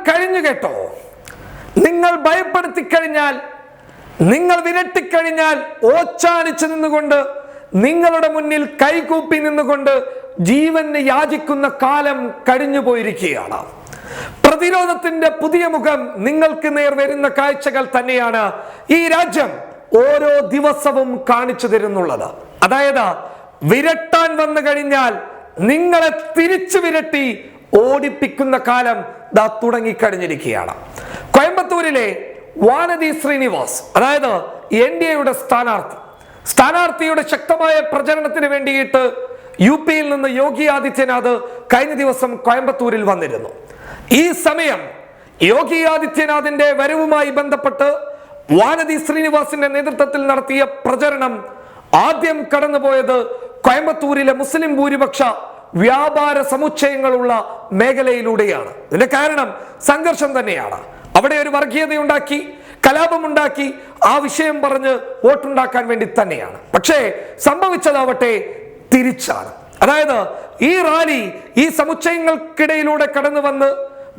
കഴിഞ്ഞു കേട്ടോ. നിങ്ങൾ ഭയപ്പെടുത്തിക്കഴിഞ്ഞാൽ, നിങ്ങൾ വിരട്ടിക്കഴിഞ്ഞാൽ, ഓച്ചാനിച്ചു നിന്നുകൊണ്ട്, നിങ്ങളുടെ മുന്നിൽ കൈകൂപ്പി നിന്നുകൊണ്ട് ജീവന് യാചിക്കുന്ന കാലം കഴിഞ്ഞു പോയിരിക്കുകയാണ്. പ്രതിരോധത്തിന്റെ പുതിയ മുഖം നിങ്ങൾക്ക് നേർ വരുന്ന കാഴ്ചകൾ തന്നെയാണ് ഈ രാജ്യം ഓരോ ദിവസവും കാണിച്ചു തരുന്നുള്ളത്. അതായത് വിരട്ടാൻ വന്നു കഴിഞ്ഞാൽ നിങ്ങളെ തിരിച്ചു വിരട്ടി ഓടിപ്പിക്കുന്ന കാലം ദാ തുടങ്ങിക്കഴിഞ്ഞിരിക്കുകയാണ്. കോയമ്പത്തൂരിലെ വാനതി ശ്രീനിവാസ്, അതായത് NDAയുടെ സ്ഥാനാർത്ഥിയുടെ ശക്തമായ പ്രചരണത്തിന് വേണ്ടിയിട്ട് UP-യിൽ നിന്ന് യോഗി ആദിത്യനാഥ് കഴിഞ്ഞ ദിവസം കോയമ്പത്തൂരിൽ വന്നിരുന്നു. ഈ സമയം യോഗി ആദിത്യനാഥിന്റെ വരവുമായി ബന്ധപ്പെട്ട് വാനതി ശ്രീനിവാസിന്റെ നേതൃത്വത്തിൽ നടത്തിയ പ്രചരണം ആദ്യം കടന്നുപോയത് കോയമ്പത്തൂരിലെ മുസ്ലിം ഭൂരിപക്ഷ വ്യാപാര സമുച്ചയങ്ങളുള്ള മേഖലയിലൂടെയാണ്. ഇതിന്റെ കാരണം സംഘർഷം തന്നെയാണ്. അവിടെ ഒരു വർഗീയതയുണ്ടാക്കി, കലാപമുണ്ടാക്കി, ആ വിഷയം പറഞ്ഞ് വോട്ടുണ്ടാക്കാൻ വേണ്ടി തന്നെയാണ്. പക്ഷേ സംഭവിച്ചതാവട്ടെ തിരിച്ചാണ്. അതായത് ഈ റാലി ഈ സമുച്ചയങ്ങൾക്കിടയിലൂടെ കടന്നു വന്ന്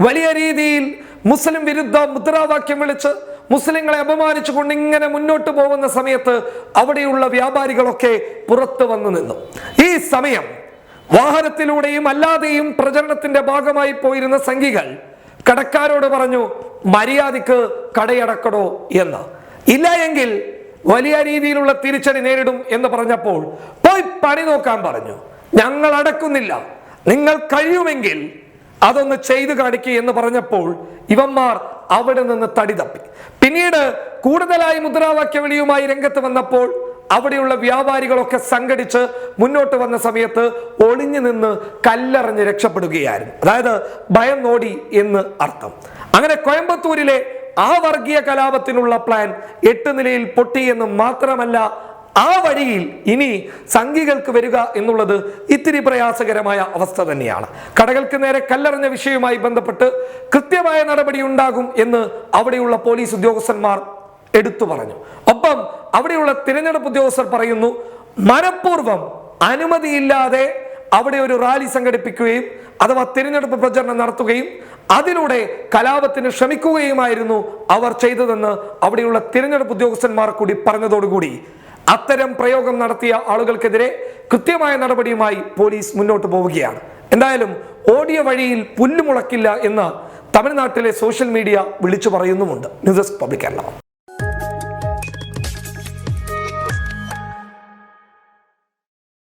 വലിയ രീതിയിൽ മുസ്ലിം വിരുദ്ധ മുദ്രാവാക്യം വിളിച്ച് മുസ്ലിങ്ങളെ അപമാനിച്ചുകൊണ്ട് ഇങ്ങനെ മുന്നോട്ട് പോകുന്ന സമയത്ത് അവിടെയുള്ള വ്യാപാരികളൊക്കെ പുറത്തു വന്നു നിന്നു. ഈ സമയം വാഹനത്തിലൂടെയും അല്ലാതെയും പ്രചരണത്തിന്റെ ഭാഗമായി പോയിരുന്ന സംഘികൾ കടക്കാരോട് പറഞ്ഞു, മര്യാദയ്ക്ക് കടയടക്കടോ എന്ന്, ഇല്ല എങ്കിൽ വലിയ രീതിയിലുള്ള തിരിച്ചടി നേരിടും എന്ന് പറഞ്ഞപ്പോൾ പോയി പണി നോക്കാൻ പറഞ്ഞു. ഞങ്ങൾ അടക്കുന്നില്ല, നിങ്ങൾ കഴിയുമെങ്കിൽ അതൊന്ന് ചെയ്തു കാണിക്കുക എന്ന് പറഞ്ഞപ്പോൾ ഇവന്മാർ അവിടെ നിന്ന് തടി തപ്പി. പിന്നീട് കൂടുതലായി മുദ്രാവാക്യ വിളിയുമായി രംഗത്ത് വന്നപ്പോൾ അവിടെയുള്ള വ്യാപാരികളൊക്കെ സംഘടിച്ച് മുന്നോട്ട് വന്ന സമയത്ത് ഒളിഞ്ഞു നിന്ന് കല്ലെറിഞ്ഞ് രക്ഷപ്പെടുകയായിരുന്നു. അതായത് ഭയം നോടി എന്ന് അർത്ഥം. അങ്ങനെ കോയമ്പത്തൂരിലെ ആ വർഗീയ കലാപത്തിനുള്ള പ്ലാൻ 8 നിലയിൽ പൊട്ടി എന്ന് മാത്രമല്ല, ആ വഴിയിൽ ഇനി സംഘികൾക്ക് വരിക എന്നുള്ളത് ഇത്തിരി പ്രയാസകരമായ അവസ്ഥ തന്നെയാണ്. കടകൾക്ക് നേരെ കല്ലെറിഞ്ഞ വിഷയവുമായി ബന്ധപ്പെട്ട് കൃത്യമായ നടപടി ഉണ്ടാകും എന്ന് അവിടെയുള്ള പോലീസ് ഉദ്യോഗസ്ഥന്മാർ എടുത്തു പറഞ്ഞു. ഒപ്പം അവിടെയുള്ള തിരഞ്ഞെടുപ്പ് ഉദ്യോഗസ്ഥർ പറയുന്നു, മനഃപൂർവ്വം അനുമതിയില്ലാതെ അവിടെ ഒരു റാലി സംഘടിപ്പിക്കുകയും അഥവാ തിരഞ്ഞെടുപ്പ് പ്രചരണം നടത്തുകയും അതിലൂടെ കലാപത്തിന് ശ്രമിക്കുകയുമായിരുന്നു അവർ ചെയ്തതെന്ന് അവിടെയുള്ള തിരഞ്ഞെടുപ്പ് ഉദ്യോഗസ്ഥന്മാർ കൂടി പറഞ്ഞതോടുകൂടി അത്തരം പ്രയോഗം നടത്തിയ ആളുകൾക്കെതിരെ കൃത്യമായ നടപടിയുമായി പോലീസ് മുന്നോട്ട് പോവുകയാണ്. എന്തായാലും ഓടിയ വഴിയിൽ പുല്ലുമുളക്കില്ല എന്ന് തമിഴ്നാട്ടിലെ സോഷ്യൽ മീഡിയ വിളിച്ചു പറയുന്നുമുണ്ട്. News desk public Kerala.